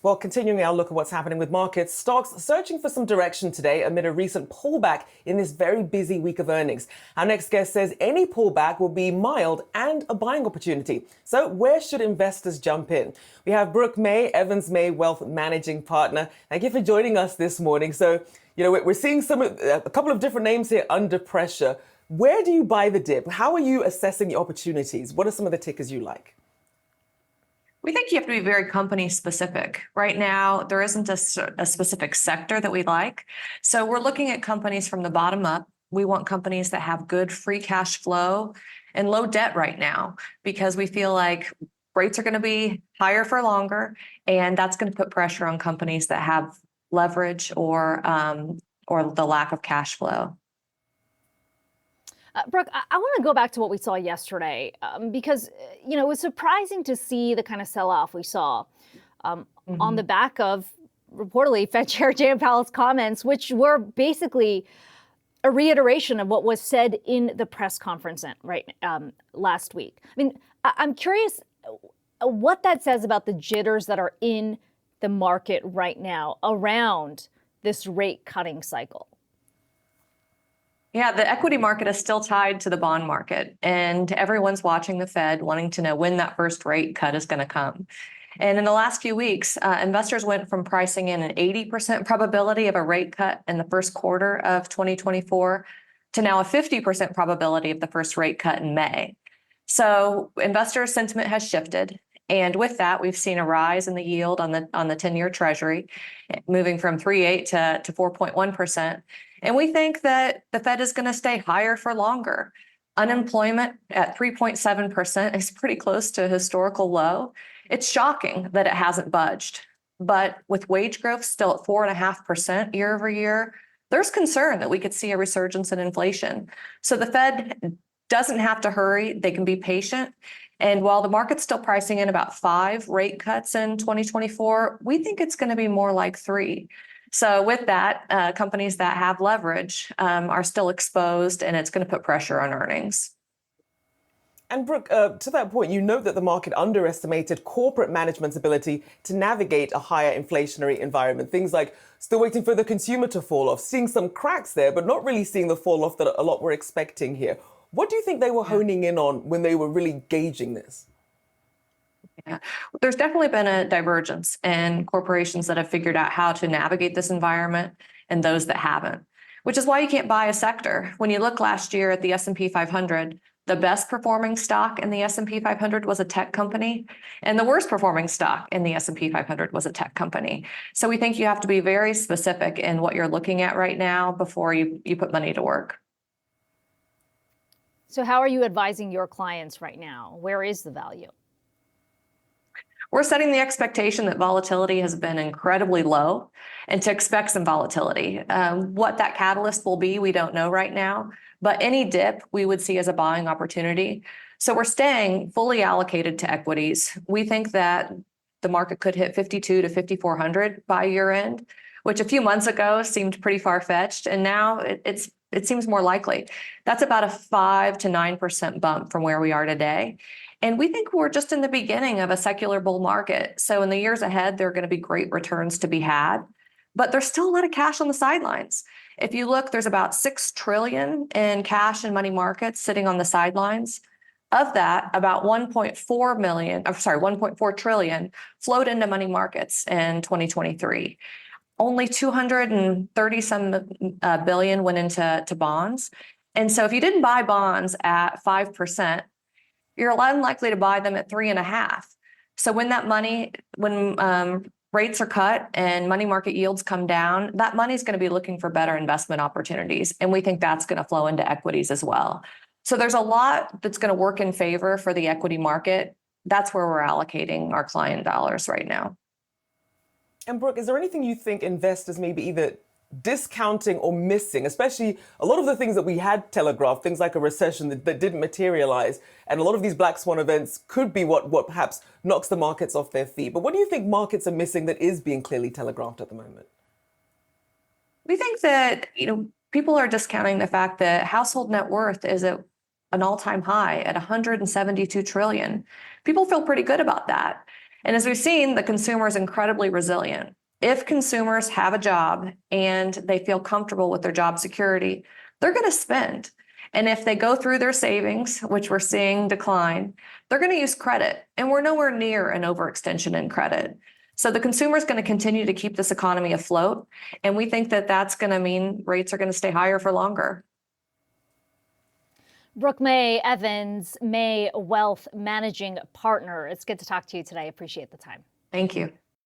Well, continuing our look at what's happening with markets, stocks searching for some direction today amid a recent pullback in this very busy week of earnings. Our next guest says any pullback will be mild and a buying opportunity. So where should investors jump in? We have Brooke May, Evans May Wealth Managing Partner. Thank you for joining us this morning. So, we're seeing a couple of different names here under pressure. Where do you buy the dip? How are you assessing the opportunities? What are some of the tickers you like? We think you have to be very company specific. Right now, there isn't a specific sector that we like. So we're looking at companies from the bottom up. We want companies that have good free cash flow and low debt right now, because we feel like rates are going to be higher for longer, and that's going to put pressure on companies that have leverage or the lack of cash flow. Brooke, I want to go back to what we saw yesterday because, it was surprising to see the kind of sell-off we saw on the back of, reportedly, Fed Chair Jerome Powell's comments, which were basically a reiteration of what was said in the press conference last week. I mean, I'm curious what that says about the jitters that are in the market right now around this rate cutting cycle. Yeah, the equity market is still tied to the bond market, and everyone's watching the Fed, wanting to know when that first rate cut is going to come. And in the last few weeks, investors went from pricing in an 80% probability of a rate cut in the first quarter of 2024 to now a 50% probability of the first rate cut in May. So investor sentiment has shifted. And with that, we've seen a rise in the yield on the 10-year Treasury, moving from 3.8 to 4.1%. And we think that the Fed is going to stay higher for longer. Unemployment at 3.7% is pretty close to a historical low. It's shocking that it hasn't budged. But with wage growth still at 4.5% year over year, there's concern that we could see a resurgence in inflation. So the Fed doesn't have to hurry. They can be patient. And while the market's still pricing in about 5 rate cuts in 2024, we think it's going to be more like 3. So with that, companies that have leverage are still exposed, and it's going to put pressure on earnings. And Brooke, to that point, you note that the market underestimated corporate management's ability to navigate a higher inflationary environment. Things like still waiting for the consumer to fall off, seeing some cracks there, but not really seeing the fall off that a lot were expecting here. What do you think they were honing in on when they were really gauging this? Yeah, there's definitely been a divergence in corporations that have figured out how to navigate this environment and those that haven't, which is why you can't buy a sector. When you look last year at the S&P 500, the best performing stock in the S&P 500 was a tech company, and the worst performing stock in the S&P 500 was a tech company. So we think you have to be very specific in what you're looking at right now before you put money to work. So how are you advising your clients right now? Where is the value? We're setting the expectation that volatility has been incredibly low and to expect some volatility. What that catalyst will be, we don't know right now, but any dip we would see as a buying opportunity. So we're staying fully allocated to equities. We think that the market could hit 52 to 5,400 by year end, which a few months ago seemed pretty far-fetched, and now it seems more likely. That's about a 5 to 9% bump from where we are today. And we think we're just in the beginning of a secular bull market. So in the years ahead, there are going to be great returns to be had, but there's still a lot of cash on the sidelines. If you look, there's about $6 trillion in cash and money markets sitting on the sidelines. Of that, about 1.4 trillion flowed into money markets in 2023. Only 230 some billion went into bonds. And so if you didn't buy bonds at 5%, you're unlikely to buy them at 3.5%. So when rates are cut and money market yields come down, that money is going to be looking for better investment opportunities. And we think that's going to flow into equities as well. So there's a lot that's going to work in favor for the equity market. That's where we're allocating our client dollars right now. And Brooke, is there anything you think investors may be either discounting or missing, especially a lot of the things that we had telegraphed, things like a recession that didn't materialize, and a lot of these black swan events could be what perhaps knocks the markets off their feet. But what do you think markets are missing that is being clearly telegraphed at the moment? We think that people are discounting the fact that household net worth is at an all-time high at 172 trillion. People feel pretty good about that. And as we've seen, the consumer is incredibly resilient. If consumers have a job and they feel comfortable with their job security, they're going to spend. And if they go through their savings, which we're seeing decline, they're going to use credit. And we're nowhere near an overextension in credit. So the consumer is going to continue to keep this economy afloat. And we think that that's going to mean rates are going to stay higher for longer. Brooke May Evans, May Wealth Managing Partner. It's good to talk to you today. Appreciate the time. Thank you.